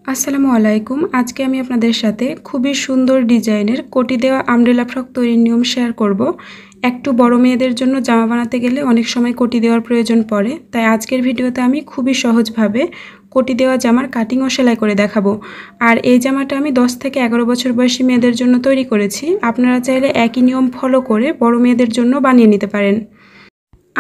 আসসালামু আলাইকুম। আজকে আমি আপনাদের সাথে খুবই সুন্দর ডিজাইনের কোটি দেওয়া আমব্রেলা ফ্রক তৈরির নিয়ম শেয়ার করব। একটু বড় মেয়েদের জন্য জামা বানাতে গেলে অনেক সময় কোটি দেওয়ার প্রয়োজন পড়ে, তাই আজকের ভিডিওতে আমি খুবই সহজভাবে কোটি দেওয়া জামার কাটিং ও সেলাই করে দেখাবো। আর এই জামাটা আমি 10 থেকে 11 বছর বয়সী মেয়েদের জন্য তৈরি করেছি। আপনারা চাইলে একই নিয়ম ফলো করে বড় মেয়েদের জন্য বানিয়ে নিতে পারেন।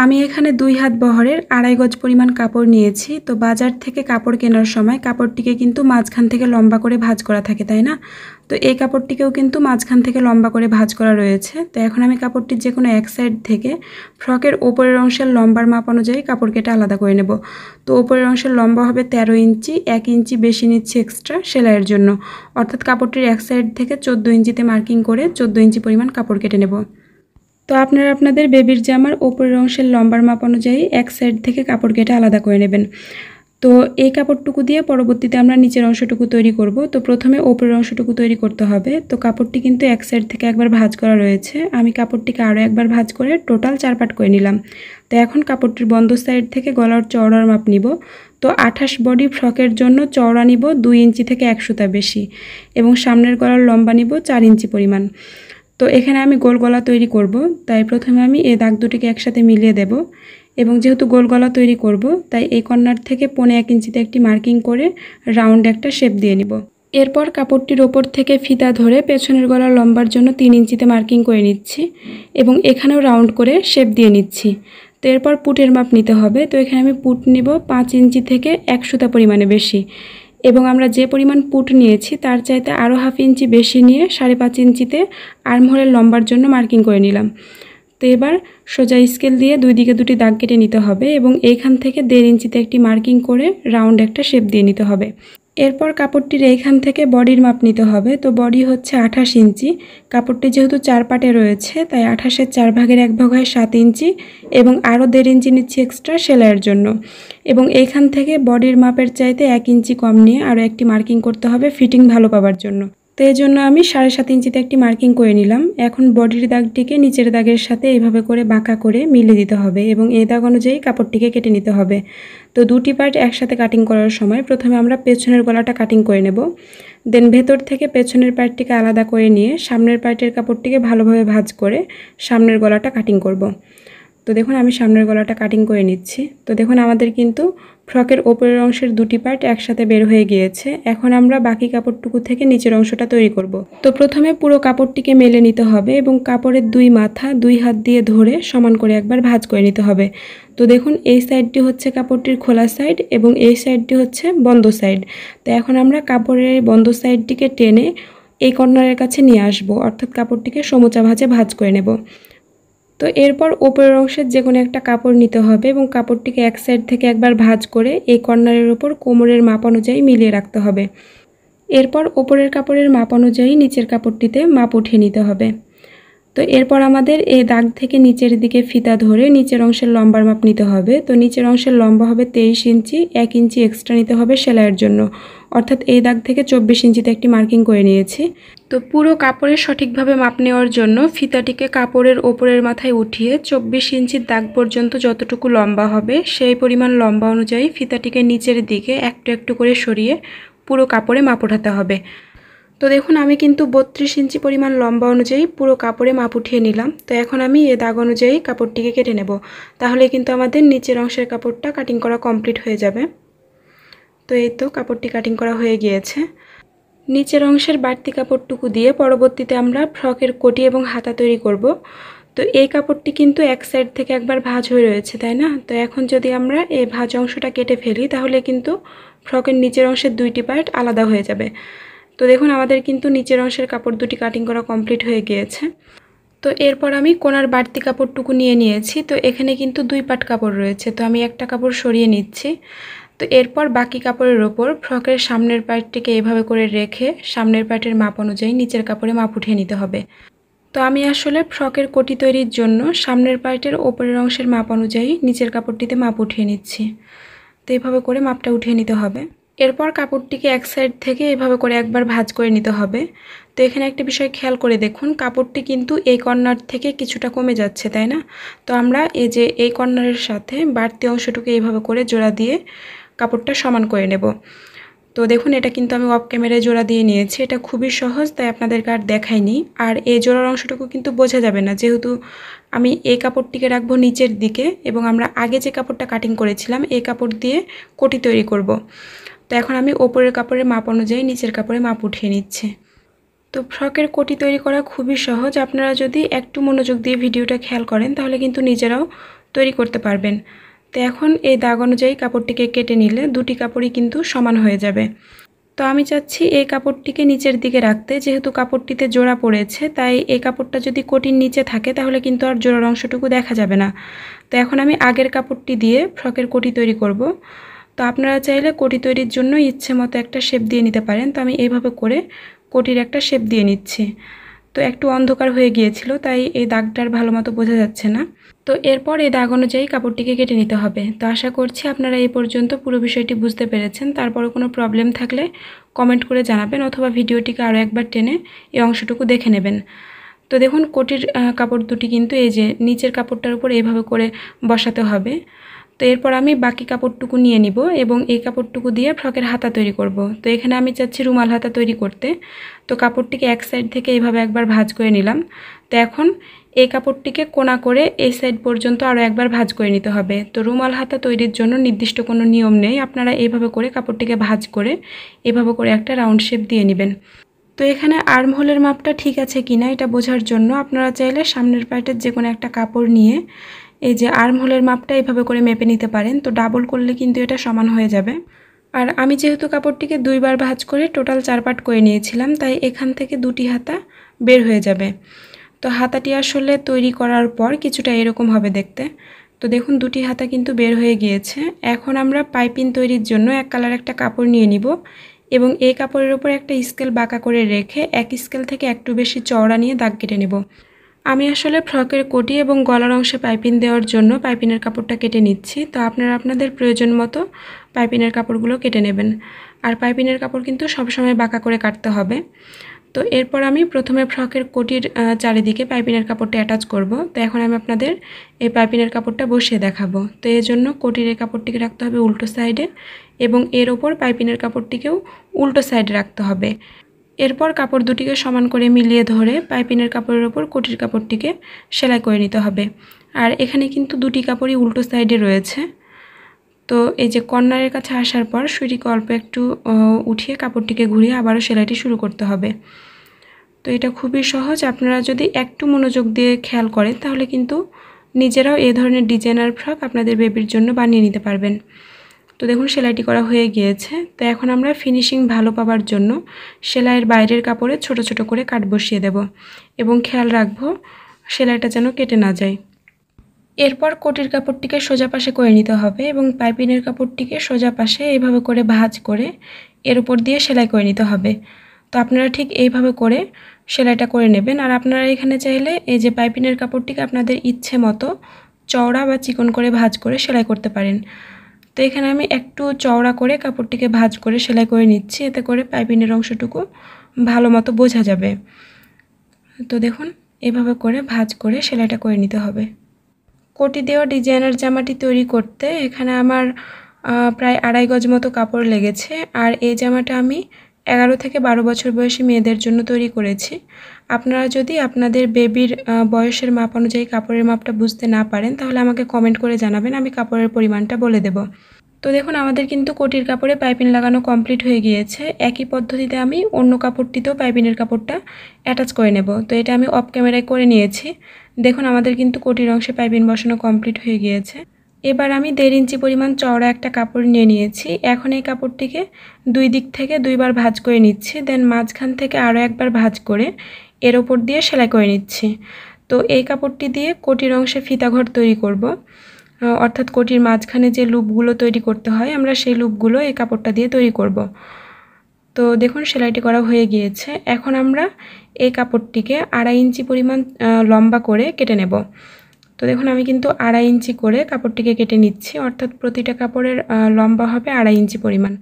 আমি এখানে 2 হাত বহরের 2.5 গজ পরিমাণ কাপড় নিয়েছি। তো বাজার থেকে কাপড় কেনার সময় কাপড়টিকে কিন্তু মাঝখান থেকে লম্বা করে ভাঁজ করা থাকে, তাই না? তো এই কাপড়টিকেও কিন্তু মাঝখান থেকে লম্বা করে ভাঁজ করা রয়েছে। তো এখন আমি কাপড়টির যে কোনো এক সাইড থেকে ফ্রকের ওপরের অংশের লম্বার মাপ অনুযায়ী কাপড় কেটে আলাদা করে নেব। তো ওপরের অংশের লম্বা হবে 13 ইঞ্চি, 1 ইঞ্চি বেশি নিচ্ছি এক্সট্রা সেলাইয়ের জন্য। অর্থাৎ কাপড়টির এক সাইড থেকে 14 ইঞ্চিতে মার্কিং করে 14 ইঞ্চি পরিমাণ কাপড় কেটে নেব। তো আপনারা আপনাদের বেবির জামার ওপরের অংশের লম্বার মাপ অনুযায়ী এক সাইড থেকে কাপড় কেটে আলাদা করে নেবেন। তো এই কাপড়টুকু দিয়ে পরবর্তীতে আমরা নিচের অংশটুকু তৈরি করব। তো প্রথমে ওপরের অংশটুকু তৈরি করতে হবে। তো কাপড়টি কিন্তু এক সাইড থেকে একবার ভাঁজ করা রয়েছে, আমি কাপড়টিকে আরও একবার ভাঁজ করে টোটাল 4 পার্ট করে নিলাম। তো এখন কাপড়টির বন্ধ সাইড থেকে গলার চওড়ার মাপ নিব। তো 28 বডি ফ্রকের জন্য চওড়া নিব 2 ইঞ্চি থেকে 1 সুতা বেশি, এবং সামনের গলার লম্বা নিব 4 ইঞ্চি পরিমাণ। তো এখানে আমি গোল গলা তৈরি করব, তাই প্রথমে আমি এই দাগ দুটিকে একসাথে মিলিয়ে দেব, এবং যেহেতু গোল গলা তৈরি করব তাই এই কর্নার থেকে 1.25 ইঞ্চিতে একটি মার্কিং করে রাউন্ড একটা শেপ দিয়ে নিব। এরপর কাপড়টির ওপর থেকে ফিতা ধরে পেছনের গলার লম্বার জন্য 3 ইঞ্চিতে মার্কিং করে নিচ্ছি, এবং এখানেও রাউন্ড করে শেপ দিয়ে নিচ্ছি। তো এরপর পুটের মাপ নিতে হবে। তো এখানে আমি পুট নিব 5 ইঞ্চি থেকে 1 সুতা পরিমাণে বেশি, এবং আমরা যে পরিমাণ পুট নিয়েছি তার চাইতে আরও 1/2 ইঞ্চি বেশি নিয়ে 5.5 ইঞ্চিতে আর্মহোলের লম্বার জন্য মার্কিং করে নিলাম। তো এবার সোজা স্কেল দিয়ে দুই দিকে দুটি দাগ কেটে নিতে হবে, এবং এইখান থেকে 1.5 ইঞ্চিতে একটি মার্কিং করে রাউন্ড একটা শেপ দিয়ে নিতে হবে। এরপর কাপড়টির এইখান থেকে বডির মাপ নিতে হবে। তো বডি হচ্ছে 28 ইঞ্চি। কাপড়টি যেহেতু 4 পার্টে রয়েছে তাই 28-এর 4 ভাগের 1 ভাগ হয় 7 ইঞ্চি, এবং আরও 1.5 ইঞ্চি নিচ্ছি এক্সট্রা সেলাইয়ের জন্য। এবং এইখান থেকে বডির মাপের চাইতে 1 ইঞ্চি কম নিয়ে আরও একটি মার্কিং করতে হবে ফিটিং ভালো পাওয়ার জন্য। তো এই জন্য আমি 7.5 ইঞ্চিতে একটি মার্কিং করে নিলাম। এখন বডির দাগটিকে নিচের দাগের সাথে এইভাবে করে বাঁকা করে মিলিয়ে দিতে হবে, এবং এই দাগ অনুযায়ী কাপড়টিকে কেটে নিতে হবে। তো দুটি পার্ট একসাথে কাটিং করার সময় প্রথমে আমরা পেছনের গলাটা কাটিং করে নেব, দেন ভেতর থেকে পেছনের পার্টটিকে আলাদা করে নিয়ে সামনের পার্টের কাপড়টিকে ভালোভাবে ভাঁজ করে সামনের গলাটা কাটিং করব। তো দেখুন আমি সামনের গলাটা কাটিং করে নিচ্ছি। তো দেখুন আমাদের কিন্তু ফ্রকের ওপরের অংশের দুটি পার্ট একসাথে বের হয়ে গিয়েছে। এখন আমরা বাকি কাপড়টুকু থেকে নিচের অংশটা তৈরি করব। তো প্রথমে পুরো কাপড়টিকে মেলে নিতে হবে, এবং কাপড়ের 2 মাথা 2 হাত দিয়ে ধরে সমান করে একবার ভাঁজ করে নিতে হবে। তো দেখুন এই সাইডটি হচ্ছে কাপড়টির খোলা সাইড, এবং এই সাইডটি হচ্ছে বন্ধ সাইড। তো এখন আমরা কাপড়ের বন্ধ সাইডটিকে টেনে এই কর্নারের কাছে নিয়ে আসব, অর্থাৎ কাপড়টিকে সমুচা ভাঁজে ভাঁজ করে নেব। তো এরপর ওপরের অংশের যে কোনো একটা কাপড় নিতে হবে, এবং কাপড়টিকে এক সাইড থেকে একবার ভাঁজ করে এই কর্নারের ওপর কোমরের মাপ অনুযায়ী মিলিয়ে রাখতে হবে। এরপর ওপরের কাপড়ের মাপ অনুযায়ী নিচের কাপড়টিতে মাপ উঠিয়ে নিতে হবে। তো এরপর আমাদের এই দাগ থেকে নিচের দিকে ফিতা ধরে নিচের অংশের লম্বার মাপ নিতে হবে। তো নিচের অংশের লম্বা হবে 23 ইঞ্চি, 1 ইঞ্চি এক্সট্রা নিতে হবে সেলাইয়ের জন্য, অর্থাৎ এই দাগ থেকে 24 ইঞ্চিতে একটি মার্কিং করে নিয়েছি। তো পুরো কাপড়ের সঠিকভাবে মাপ নেওয়ার জন্য ফিতাটিকে কাপড়ের ওপরের মাথায় উঠিয়ে 24 ইঞ্চির দাগ পর্যন্ত যতটুকু লম্বা হবে সেই পরিমাণ লম্বা অনুযায়ী ফিতাটিকে নিচের দিকে একটু একটু করে সরিয়ে পুরো কাপড়ে মাপ ওঠাতে হবে। তো দেখুন আমি কিন্তু 32 ইঞ্চি পরিমাণ লম্বা অনুযায়ী পুরো কাপড়ে মাপ উঠিয়ে নিলাম। তো এখন আমি এই দাগ অনুযায়ী কাপড়টিকে কেটে নেব, তাহলে কিন্তু আমাদের নিচের অংশের কাপড়টা কাটিং করা কমপ্লিট হয়ে যাবে। তো এই তো কাপড়টি কাটিং করা হয়ে গিয়েছে। নিচের অংশের বাড়তি কাপড়টুকু দিয়ে পরবর্তীতে আমরা ফ্রকের কোটি এবং হাতা তৈরি করব। তো এই কাপড়টি কিন্তু এক সাইড থেকে একবার ভাঁজ হয়ে রয়েছে, তাই না? তো এখন যদি আমরা এই ভাঁজ অংশটা কেটে ফেলি তাহলে কিন্তু ফ্রকের নিচের অংশের 2টি পার্ট আলাদা হয়ে যাবে। তো দেখুন আমাদের কিন্তু নিচের অংশের কাপড় দুটি কাটিং করা কমপ্লিট হয়ে গিয়েছে। তো এরপর আমি কোনার বাড়তি কাপড়টুকু নিয়ে নিয়েছি। তো এখানে কিন্তু 2 পাট কাপড় রয়েছে, তো আমি একটা কাপড় সরিয়ে নিচ্ছি। তো এরপর বাকি কাপড়ের ওপর ফ্রকের সামনের পার্টটিকে এভাবে করে রেখে সামনের পার্টের মাপ অনুযায়ী নিচের কাপড়ে মাপ উঠিয়ে নিতে হবে। তো আমি আসলে ফ্রকের কোটি তৈরির জন্য সামনের পার্টের ওপরের অংশের মাপ অনুযায়ী নিচের কাপড়টিতে মাপ উঠিয়ে নিচ্ছি। তো এইভাবে করে মাপটা উঠিয়ে নিতে হবে। এরপর কাপড়টিকে এক সাইড থেকে এভাবে করে একবার ভাঁজ করে নিতে হবে। তো এখানে একটা বিষয় খেয়াল করে দেখুন, কাপড়টি কিন্তু এই কর্নার থেকে কিছুটা কমে যাচ্ছে, তাই না? তো আমরা এই যে এই কর্নারের সাথে বাড়তি অংশটুকু এইভাবে করে জোড়া দিয়ে কাপড়টা সমান করে নেব। তো দেখুন এটা কিন্তু আমি অফ ক্যামেরায় জোড়া দিয়ে নিয়েছি। এটা খুবই সহজ, তাই আপনাদেরকে আর দেখাইনি। আর এই জোড়ার অংশটুকু কিন্তু বোঝা যাবে না, যেহেতু আমি এই কাপড়টিকে রাখবো নিচের দিকে এবং আমরা আগে যে কাপড়টা কাটিং করেছিলাম এই কাপড় দিয়ে কোটি তৈরি করব। তো এখন আমি ওপরের কাপড়ের মাপ অনুযায়ী নিচের কাপড়ে মাপ উঠিয়ে নিচ্ছি। তো ফ্রকের কোটি তৈরি করা খুবই সহজ। আপনারা যদি একটু মনোযোগ দিয়ে ভিডিওটা খেয়াল করেন তাহলে কিন্তু নিজেরাও তৈরি করতে পারবেন। তো এখন এই দাগ অনুযায়ী কাপড়টিকে কেটে নিলে দুটি কাপড়ই কিন্তু সমান হয়ে যাবে। তো আমি চাচ্ছি এই কাপড়টিকে নিচের দিকে রাখতে, যেহেতু কাপড়টিতে জোড়া পড়েছে, তাই এই কাপড়টা যদি কোটির নিচে থাকে তাহলে কিন্তু আর জোড়ার অংশটুকু দেখা যাবে না। তো এখন আমি আগের কাপড়টি দিয়ে ফ্রকের কোটি তৈরি করব। তো আপনারা চাইলে কোটি তৈরির জন্য ইচ্ছে মতো একটা শেপ দিয়ে নিতে পারেন। তো আমি এইভাবে করে কোটির একটা শেপ দিয়ে নিচ্ছি। তো একটু অন্ধকার হয়ে গিয়েছিল, তাই এই দাগটার ভালো মতো বোঝা যাচ্ছে না। তো এরপর এই দাগ অনুযায়ী কাপড়টিকে কেটে নিতে হবে। তো আশা করছি আপনারা এই পর্যন্ত পুরো বিষয়টি বুঝতে পেরেছেন। তারপরে কোনো প্রবলেম থাকলে কমেন্ট করে জানাবেন, অথবা ভিডিওটিকে আরও একবার টেনে এই অংশটুকু দেখে নেবেন। তো দেখুন কোটির কাপড় দুটি কিন্তু এই যে নিচের কাপড়টার উপর এইভাবে করে বসাতে হবে। তো এরপর আমি বাকি কাপড়টুকু নিয়ে নিব এবং এই কাপড়টুকু দিয়ে ফ্রকের হাতা তৈরি করব। তো এখানে আমি চাচ্ছি রুমাল হাতা তৈরি করতে। তো কাপড়টিকে এক সাইড থেকে এইভাবে একবার ভাঁজ করে নিলাম। তো এখন এই কাপড়টিকে কোনা করে এই সাইড পর্যন্ত আরও একবার ভাঁজ করে নিতে হবে। তো রুমাল হাতা তৈরির জন্য নির্দিষ্ট কোনো নিয়ম নেই, আপনারা এইভাবে করে কাপড়টিকে ভাঁজ করে এভাবে করে একটা রাউন্ড শেপ দিয়ে নেবেন। তো এখানে আর্মহোলের মাপটা ঠিক আছে কিনা এটা বোঝার জন্য আপনারা চাইলে সামনের পার্টের যে কোনো একটা কাপড় নিয়ে এই যে আর্মহোলের মাপটা এভাবে করে মেপে নিতে পারেন। তো ডাবল করলে কিন্তু এটা সমান হয়ে যাবে। আর আমি যেহেতু কাপড়টিকে দুইবার ভাঁজ করে টোটাল 4 পার্ট করে নিয়েছিলাম, তাই এখান থেকে দুটি হাতা বের হয়ে যাবে। তো হাতাটি আসলে তৈরি করার পর কিছুটা এরকম হবে দেখতে। তো দেখুন দুটি হাতা কিন্তু বের হয়ে গিয়েছে। এখন আমরা পাইপিং তৈরির জন্য এক কালার একটা কাপড় নিয়ে নিব এবং এই কাপড়ের উপর একটা স্কেল বাঁকা করে রেখে এক স্কেল থেকে একটু বেশি চওড়া নিয়ে দাগ কেটে নেব। আমি আসলে ফ্রকের কোটি এবং গলার অংশে পাইপিং দেওয়ার জন্য পাইপিংয়ের কাপড়টা কেটে নিচ্ছি। তো আপনারা আপনাদের প্রয়োজন মতো পাইপিংয়ের কাপড়গুলো কেটে নেবেন। আর পাইপিংয়ের কাপড় কিন্তু সবসময় বাঁকা করে কাটতে হবে। তো এরপর আমি প্রথমে ফ্রকের কোটির চারিদিকে পাইপিংয়ের কাপড়টা অ্যাটাচ করব। তো এখন আমি আপনাদের এই পাইপিংয়ের কাপড়টা বসিয়ে দেখাবো। তো এর জন্য কোটির এই কাপড়টিকে রাখতে হবে উল্টো সাইডে এবং এর ওপর পাইপিংয়ের কাপড়টিকেও উল্টো সাইডে রাখতে হবে। এরপর কাপড় দুটিকে সমান করে মিলিয়ে ধরে পাইপিংয়ের কাপড়ের ওপর কোটির কাপড়টিকে সেলাই করে নিতে হবে। আর এখানে কিন্তু দুটি কাপড়ই উল্টো সাইডে রয়েছে। তো এই যে কর্নারের কাছে আসার পর সুইটিকে অল্প একটু উঠিয়ে কাপড়টিকে ঘুরিয়ে আবারও সেলাইটি শুরু করতে হবে। তো এটা খুবই সহজ, আপনারা যদি একটু মনোযোগ দিয়ে খেয়াল করেন তাহলে কিন্তু নিজেরাও এই ধরনের ডিজাইনার ফ্রক আপনাদের বেবির জন্য বানিয়ে নিতে পারবেন। তো দেখুন সেলাইটি করা হয়ে গিয়েছে। তো এখন আমরা ফিনিশিং ভালো পাওয়ার জন্য সেলাইয়ের বাইরের কাপড়ে ছোট ছোট করে কাট বসিয়ে দেব এবং খেয়াল রাখবো সেলাইটা যেন কেটে না যায়। এরপর কোটির কাপড়টিকে সোজা পাশে করে নিতে হবে এবং পাইপিংয়ের কাপড়টিকে সোজা পাশে এইভাবে করে ভাঁজ করে এর উপর দিয়ে সেলাই করে নিতে হবে। তো আপনারা ঠিক এইভাবে করে সেলাইটা করে নেবেন। আর আপনারা এখানে চাইলে এই যে পাইপিংয়ের কাপড়টিকে আপনাদের ইচ্ছে মতো চওড়া বা চিকন করে ভাঁজ করে সেলাই করতে পারেন। তো এখানে আমি একটু চওড়া করে কাপড়টিকে ভাঁজ করে সেলাই করে নিচ্ছি, এতে করে পাইপিংয়ের অংশটুকু ভালো মতো বোঝা যাবে। তো দেখুন এভাবে করে ভাঁজ করে সেলাইটা করে নিতে হবে। কোটি দেওয়া ডিজাইনার জামাটি তৈরি করতে এখানে আমার প্রায় 2.5 গজ মতো কাপড় লেগেছে। আর এই জামাটা আমি 11 থেকে 12 বছর বয়সী মেয়েদের জন্য তৈরি করেছি। আপনারা যদি আপনাদের বেবির বয়সের মাপ অনুযায়ী কাপড়ের মাপটা বুঝতে না পারেন তাহলে আমাকে কমেন্ট করে জানাবেন, আমি কাপড়ের পরিমাণটা বলে দেব। তো দেখুন আমাদের কিন্তু কোটির কাপড়ে পাইপিং লাগানো কমপ্লিট হয়ে গিয়েছে। একই পদ্ধতিতে আমি অন্য কাপড়টিতেও পাইপিংয়ের কাপড়টা অ্যাটাচ করে নেব। তো এটা আমি অফ ক্যামেরায় করে নিয়েছি। দেখুন আমাদের কিন্তু কোটির অংশে পাইপিং বসানো কমপ্লিট হয়ে গিয়েছে। এবার আমি 1.5 ইঞ্চি পরিমাণ চওড়া একটা কাপড় নিয়ে নিয়েছি। এখন এই কাপড়টিকে দুই দিক থেকে দুইবার ভাঁজ করে নিচ্ছি, দেন মাঝখান থেকে আরও একবার ভাঁজ করে এর ওপর দিয়ে সেলাই করে নিচ্ছি। তো এই কাপড়টি দিয়ে কোটির অংশে ফিতাঘর তৈরি করব, অর্থাৎ কোটির মাঝখানে যে লুপগুলো তৈরি করতে হয় আমরা সেই লুপগুলো এই কাপড়টা দিয়ে তৈরি করব। তো দেখুন সেলাইটি করা হয়ে গিয়েছে। এখন আমরা এই কাপড়টিকে 2.5 ইঞ্চি পরিমাণ লম্বা করে কেটে নেব। তো দেখুন আমি কিন্তু 2.5 ইঞ্চি করে কাপড়টিকে কেটে নিচ্ছি, অর্থাৎ প্রতিটা কাপড়ের লম্বা হবে 2.5 ইঞ্চি পরিমাণ।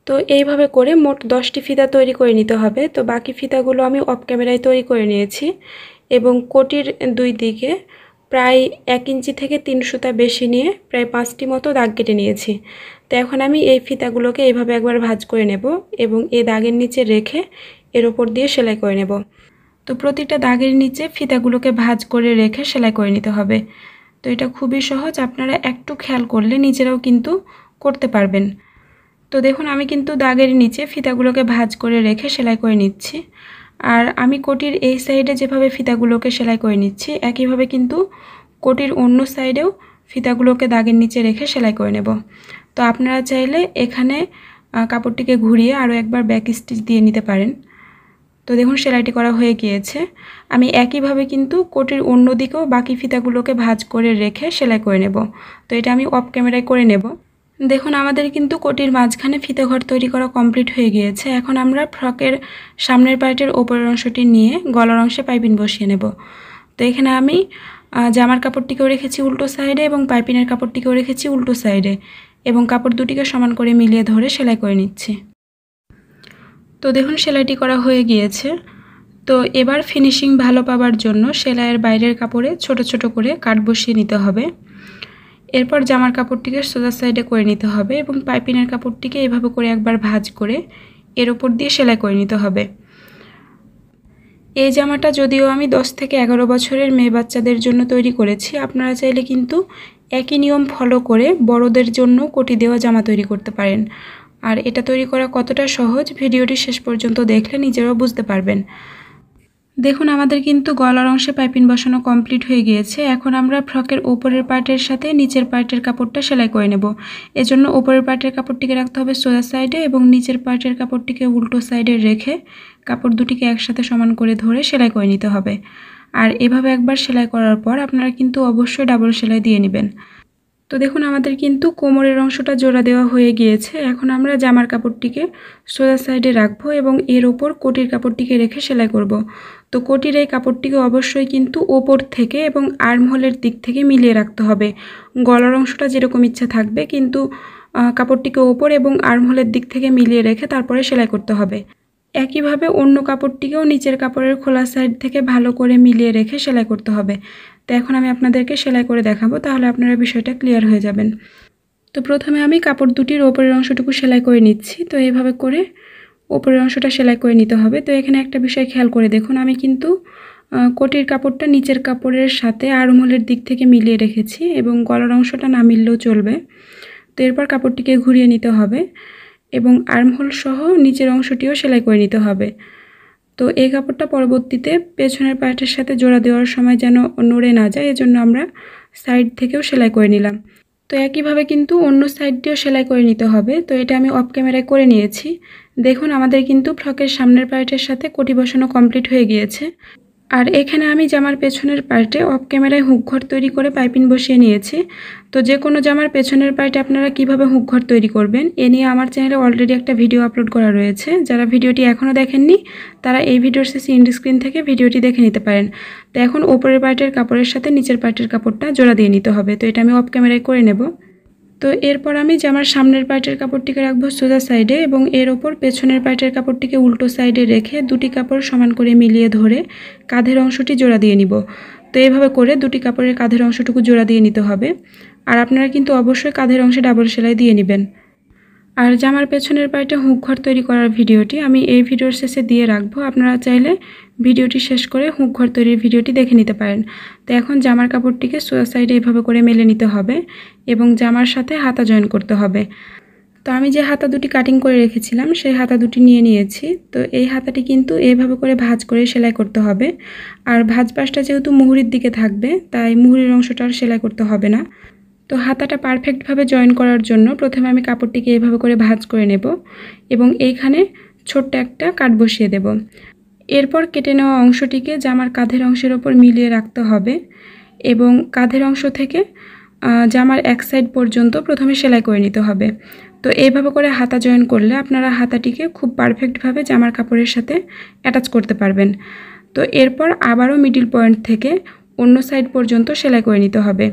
তো এইভাবে করে মোট 10টি ফিতা তৈরি করে নিতে হবে। তো বাকি ফিতাগুলো আমি অফ ক্যামেরায় তৈরি করে নিয়েছি এবং কোটির দুই দিকে প্রায় 1 ইঞ্চি থেকে 3 সুতা বেশি নিয়ে প্রায় 5টি মতো দাগ কেটে নিয়েছি। তো এখন আমি এই ফিতাগুলোকে এইভাবে একবার ভাঁজ করে নেব এবং এই দাগের নিচে রেখে এর উপর দিয়ে সেলাই করে নেব। তো প্রতিটা দাগের নিচে ফিতাগুলোকে ভাঁজ করে রেখে সেলাই করে নিতে হবে। তো এটা খুবই সহজ, আপনারা একটু খেয়াল করলে নিজেরাও কিন্তু করতে পারবেন। তো দেখুন আমি কিন্তু দাগের নিচে ফিতাগুলোকে ভাঁজ করে রেখে সেলাই করে নিচ্ছি। আর আমি কোটির এই সাইডে যেভাবে ফিতাগুলোকে সেলাই করে নিচ্ছি একইভাবে কিন্তু কোটির অন্য সাইডেও ফিতাগুলোকে দাগের নিচে রেখে সেলাই করে নেব। তো আপনারা চাইলে এখানে কাপড়টিকে ঘুরিয়ে আরও একবার ব্যাক স্টিচ দিয়ে নিতে পারেন। তো দেখুন সেলাইটি করা হয়ে গিয়েছে। আমি একইভাবে কিন্তু কোটির অন্য দিকেও বাকি ফিতাগুলোকে ভাঁজ করে রেখে সেলাই করে নেব। তো এটা আমি অফ ক্যামেরায় করে নেব। দেখুন আমাদের কিন্তু কোটির মাঝখানে ফিতা ঘর তৈরি করা কমপ্লিট হয়ে গিয়েছে। এখন আমরা ফ্রকের সামনের পার্টের ওপরের অংশটি নিয়ে গলার অংশে পাইপিং বসিয়ে নেব। তো এখানে আমি জামার কাপড়টিকেও রেখেছি উল্টো সাইডে এবং পাইপিনের কাপড়টিকেও রেখেছি উল্টো সাইডে এবং কাপড় দুটিকে সমান করে মিলিয়ে ধরে সেলাই করে নিচ্ছি। তো দেখুন সেলাইটি করা হয়ে গিয়েছে। তো এবার ফিনিশিং ভালো পাওয়ার জন্য সেলাইয়ের বাইরের কাপড়ে ছোট ছোট করে কাট বসিয়ে নিতে হবে। এরপর জামার কাপড়টিকে সোজা সাইডে করে নিতে হবে এবং পাইপিনের কাপড়টিকে এভাবে করে একবার ভাঁজ করে এর উপর দিয়ে সেলাই করে নিতে হবে। এই জামাটা যদিও আমি 10 থেকে 11 বছরের মেয়ে বাচ্চাদের জন্য তৈরি করেছি, আপনারা চাইলে কিন্তু একই নিয়ম ফলো করে বড়দের জন্য কোটি দেওয়া জামা তৈরি করতে পারেন। আর এটা তৈরি করা কতটা সহজ ভিডিওটি শেষ পর্যন্ত দেখলে নিজেরাও বুঝতে পারবেন। দেখুন আমাদের কিন্তু গলার অংশে পাইপিং বসানো কমপ্লিট হয়ে গিয়েছে। এখন আমরা ফ্রকের উপরের পার্টের সাথে নিচের পার্টের কাপড়টা সেলাই করে নেব। এজন্য উপরের পার্টের কাপড়টিকে রাখতে হবে সোজা সাইডে এবং নিচের পার্টের কাপড়টিকে উল্টো সাইডে রেখে কাপড় দুটিকে একসাথে সমান করে ধরে সেলাই করে নিতে হবে। আর এভাবে একবার সেলাই করার পর আপনারা কিন্তু অবশ্যই ডাবল সেলাই দিয়ে নেবেন। তো দেখুন আমাদের কিন্তু কোমরের অংশটা জোড়া দেওয়া হয়ে গিয়েছে। এখন আমরা জামার কাপড়টিকে সোজা সাইডে রাখবো এবং এর ওপর কোটির কাপড়টিকে রেখে সেলাই করব। তো কোটির এই কাপড়টিকে অবশ্যই কিন্তু ওপর থেকে এবং আর্মহোলের দিক থেকে মিলিয়ে রাখতে হবে। গলার অংশটা যেরকম ইচ্ছা থাকবে কিন্তু কাপড়টিকে ওপর এবং আর্মহোলের দিক থেকে মিলিয়ে রেখে তারপরে সেলাই করতে হবে। একইভাবে অন্য কাপড়টিকেও নিচের কাপড়ের খোলা সাইড থেকে ভালো করে মিলিয়ে রেখে সেলাই করতে হবে। তো এখন আমি আপনাদেরকে সেলাই করে দেখাবো, তাহলে আপনারা বিষয়টা ক্লিয়ার হয়ে যাবেন। তো প্রথমে আমি কাপড় দুটির ওপরের অংশটুকু সেলাই করে নিচ্ছি। তো এইভাবে করে ওপরের অংশটা সেলাই করে নিতে হবে। তো এখানে একটা বিষয় খেয়াল করে দেখুন, আমি কিন্তু কোটির কাপড়টা নিচের কাপড়ের সাথে আর্মহোলের দিক থেকে মিলিয়ে রেখেছি এবং গলার অংশটা না মিললেও চলবে। তো এরপর কাপড়টিকে ঘুরিয়ে নিতে হবে এবং আর্মহোল সহ নিচের অংশটিও সেলাই করে নিতে হবে। তো এই কাপড়টা পরবর্তীতে পেছনের পার্টের সাথে জোড়া দেওয়ার সময় যেন নড়ে না যায়, এজন্য আমরা সাইড থেকেও সেলাই করে নিলাম। তো একইভাবে কিন্তু অন্য সাইড দিয়েও সেলাই করে নিতে হবে। তো এটা আমি অফ ক্যামেরায় করে নিয়েছি। দেখুন আমাদের কিন্তু ফ্রকের সামনের পার্টের সাথে কোটি বসানো কমপ্লিট হয়ে গিয়েছে। আর এখানে আমি জামার পেছনের পার্টে অফ ক্যামেরায় হুক ঘর তৈরি করে পাইপিং বসিয়ে নিয়েছি। তো যে কোনো জামার পেছনের পার্টে আপনারা কিভাবে হুক ঘর তৈরি করবেন এ নিয়ে আমার চ্যানেলে অলরেডি একটা ভিডিও আপলোড করা রয়েছে। যারা ভিডিওটি এখনও দেখেননি তারা এই ভিডিওর শেষে এন্ড স্ক্রিন থেকে ভিডিওটি দেখে নিতে পারেন। তো এখন ওপরের পার্টের কাপড়ের সাথে নিচের পার্টের কাপড়টা জোড়া দিয়ে নিতে হবে। তো এটা আমি অফ ক্যামেরায় করে নেব। তো এরপর আমি জামার সামনের পার্টের কাপড়টিকে রাখবো সোজা সাইডে এবং এর ওপর পেছনের পার্টের কাপড়টিকে উল্টো সাইডে রেখে দুটি কাপড় সমান করে মিলিয়ে ধরে কাঁধের অংশটি জোড়া দিয়ে নিব। তো এইভাবে করে দুটি কাপড়ের কাঁধের অংশটুকু জোড়া দিয়ে নিতে হবে। আর আপনারা কিন্তু অবশ্যই কাঁধের অংশে ডাবল সেলাই দিয়ে নেবেন। আর জামার পেছনের পার্টে হুক ঘর তৈরি করার ভিডিওটি আমি এই ভিডিওর শেষে দিয়ে রাখবো, আপনারা চাইলে ভিডিওটি শেষ করে হুক ঘর তৈরির ভিডিওটি দেখে নিতে পারেন। তো এখন জামার কাপড়টিকে সোজা সাইডে এইভাবে করে মেলে নিতে হবে এবং জামার সাথে হাতা জয়েন করতে হবে। তো আমি যে হাতা দুটি কাটিং করে রেখেছিলাম সেই হাতা দুটি নিয়ে নিয়েছি। তো এই হাতাটি কিন্তু এইভাবে করে ভাঁজ করে সেলাই করতে হবে। আর ভাঁজ পাশটা যেহেতু মুহুরির দিকে থাকবে তাই মুহুরির অংশটা আর সেলাই করতে হবে না। তো হাতাটা পারফেক্টভাবে জয়েন করার জন্য প্রথমে আমি কাপড়টিকে এইভাবে করে ভাঁজ করে নেব এবং এইখানে ছোট্ট একটা কাট বসিয়ে দেব। এরপর কেটে নেওয়া অংশটিকে জামার কাঁধের অংশের ওপর মিলিয়ে রাখতে হবে এবং কাঁধের অংশ থেকে জামার এক সাইড পর্যন্ত প্রথমে সেলাই করে নিতে হবে। তো এইভাবে করে হাতা জয়েন করলে আপনারা হাতাটিকে খুব পারফেক্টভাবে জামার কাপড়ের সাথে অ্যাটাচ করতে পারবেন। তো এরপর আবারও মিডিল পয়েন্ট থেকে অন্য সাইড পর্যন্ত সেলাই করে নিতে হবে।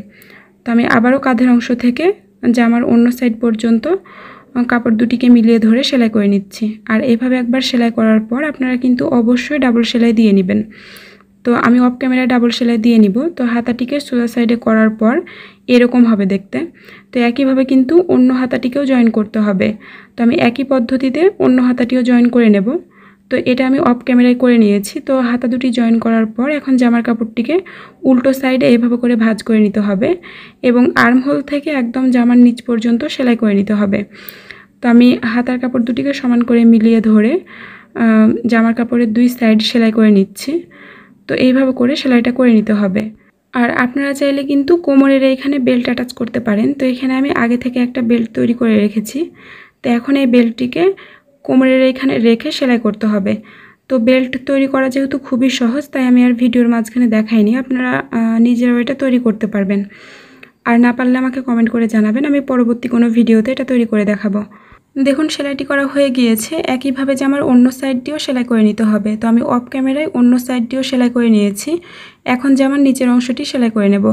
তো আমি আবারও কাঁধের অংশ থেকে জামার অন্য সাইড পর্যন্ত কাপড় দুটিকে মিলিয়ে ধরে সেলাই করে নিচ্ছি। আর এভাবে একবার সেলাই করার পর আপনারা কিন্তু অবশ্যই ডাবল সেলাই দিয়ে নেবেন। তো আমি অফ ক্যামেরায় ডাবল সেলাই দিয়ে নিব। তো হাতাটিকে সোজা সাইডে করার পর এরকম হবে দেখতে। তো একইভাবে কিন্তু অন্য হাতাটিকেও জয়েন করতে হবে। তো আমি একই পদ্ধতিতে অন্য হাতাটিও জয়েন করে নেব। তো এটা আমি অফ ক্যামেরায় করে নিয়েছি। তো হাতা দুটি জয়েন করার পর এখন জামার কাপড়টিকে উল্টো সাইডে এভাবে করে ভাঁজ করে নিতে হবে এবং আর্মহোল থেকে একদম জামার নিচ পর্যন্ত সেলাই করে নিতে হবে। তো আমি হাতার কাপড় দুটিকে সমান করে মিলিয়ে ধরে জামার কাপড়ের দুই সাইড সেলাই করে নিচ্ছি। তো এইভাবে করে সেলাইটা করে নিতে হবে। আর আপনারা চাইলে কিন্তু কোমরের এইখানে বেল্ট অ্যাটাচ করতে পারেন। তো এখানে আমি আগে থেকে একটা বেল্ট তৈরি করে রেখেছি। তো এখন এই বেল্টটিকে কোমরের এইখানে রেখে সেলাই করতে হবে। তো বেল্ট তৈরি করা যেহেতু খুবই সহজ, তাই আমি আর ভিডিওর মাঝখানে দেখাইনি। আপনারা নিজেরাও এটা তৈরি করতে পারবেন। আর না পারলে আমাকে কমেন্ট করে জানাবেন, আমি পরবর্তী কোনো ভিডিওতে এটা তৈরি করে দেখাবো। দেখুন সেলাইটি করা হয়ে গিয়েছে। একইভাবে যে আমার অন্য সাইড দিয়েও সেলাই করে নিতে হবে। তো আমি অফ ক্যামেরায় অন্য সাইড দিয়েও সেলাই করে নিয়েছি। এখন যে আমার নিচের অংশটি সেলাই করে নেব।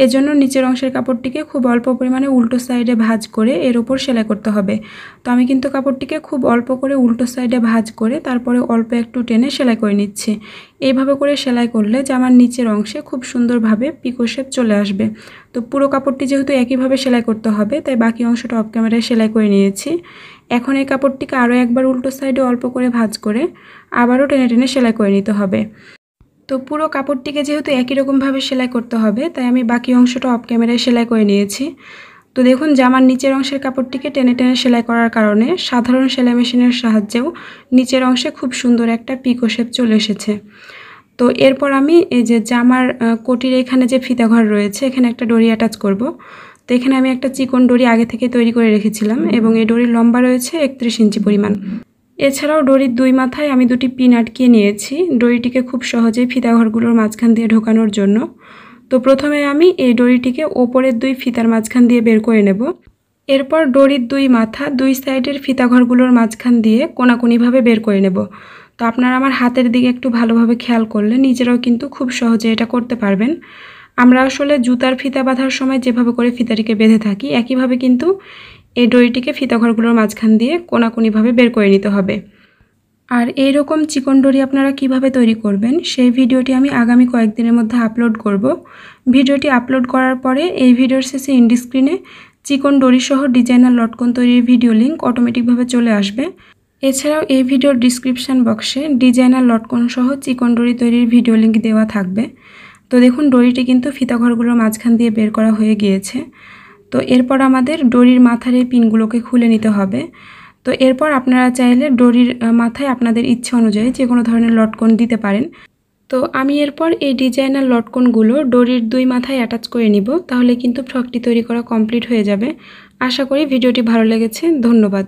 এজন্য নিচের অংশের কাপড়টিকে খুব অল্প পরিমাণে উল্টো সাইডে ভাঁজ করে এর ওপর সেলাই করতে হবে। তো আমি কিন্তু কাপড়টিকে খুব অল্প করে উল্টো সাইডে ভাঁজ করে তারপরে অল্প একটু টেনে সেলাই করে নিচ্ছি। এইভাবে করে সেলাই করলে জামার নিচের অংশে খুব সুন্দরভাবে পিকো শেপ চলে আসবে। তো পুরো কাপড়টি যেহেতু একইভাবে সেলাই করতে হবে, তাই বাকি অংশটা অফ ক্যামেরায় সেলাই করে নিয়েছি। এখন এই কাপড়টিকে আরও একবার উল্টো সাইডে অল্প করে ভাঁজ করে আবারও টেনে টেনে সেলাই করে নিতে হবে। তো পুরো কাপড়টিকে যেহেতু একই রকমভাবে সেলাই করতে হবে, তাই আমি বাকি অংশটা অফ ক্যামেরায় সেলাই করে নিয়েছি। তো দেখুন জামার নিচের অংশের কাপড়টিকে টেনে টেনে সেলাই করার কারণে সাধারণ সেলাই মেশিনের সাহায্যেও নিচের অংশে খুব সুন্দর একটা পিকো শেপ চলে এসেছে। তো এরপর আমি এই যে জামার কোটির এখানে যে ফিতা ঘর রয়েছে, এখানে একটা ডরি অ্যাটাচ করব। তো এখানে আমি একটা চিকন ডরি আগে থেকে তৈরি করে রেখেছিলাম এবং এই ডরির লম্বা রয়েছে 31 ইঞ্চি পরিমাণ। এছাড়াও ডরির দুই মাথায় আমি দুটি পিন আটকিয়ে নিয়েছি ডরিটিকে খুব সহজেই ফিতা ঘরগুলোর মাঝখান দিয়ে ঢোকানোর জন্য। তো প্রথমে আমি এই ডরিটিকে ওপরের দুই ফিতার মাঝখান দিয়ে বের করে নেব। এরপর ডরির দুই মাথা দুই সাইডের ফিতা ঘরগুলোর মাঝখান দিয়ে কোনাকুনিভাবে বের করে নেব। তো আপনারা আমার হাতের দিকে একটু ভালোভাবে খেয়াল করলে নিজেরাও কিন্তু খুব সহজে এটা করতে পারবেন। আমরা আসলে জুতার ফিতা বাঁধার সময় যেভাবে করে ফিতাটিকে বেঁধে থাকি, একইভাবে কিন্তু এই ডরিটিকে ফিতা ঘরগুলোর মাঝখান দিয়ে কোনাকুনিভাবে বের করে নিতে হবে। আর এই রকম চিকন ডরি আপনারা কিভাবে তৈরি করবেন সেই ভিডিওটি আমি আগামী কয়েকদিনের মধ্যে আপলোড করব। ভিডিওটি আপলোড করার পরে এই ভিডিওর শেষে এন্ড স্ক্রিনে চিকন ডরি সহ ডিজাইনার লটকন তৈরির ভিডিও লিঙ্ক অটোমেটিকভাবে চলে আসবে। এছাড়াও এই ভিডিওর ডিসক্রিপশান বক্সে ডিজাইনার লটকন সহ চিকন ডরি তৈরির ভিডিও লিঙ্ক দেওয়া থাকবে। তো দেখুন ডরিটি কিন্তু ফিতা ঘরগুলোর মাঝখান দিয়ে বের করা হয়ে গিয়েছে। তো এরপর আমাদের ডরির মাথার এই পিনগুলোকে খুলে নিতে হবে। তো এরপর আপনারা চাইলে ডরির মাথায় আপনাদের ইচ্ছে অনুযায়ী যে কোনো ধরনের লটকন দিতে পারেন। তো আমি এরপর এই ডিজাইনার লটকনগুলো ডরির দুই মাথায় অ্যাটাচ করে নিব, তাহলে কিন্তু ফ্রকটি তৈরি করা কমপ্লিট হয়ে যাবে। আশা করি ভিডিওটি ভালো লেগেছে। ধন্যবাদ।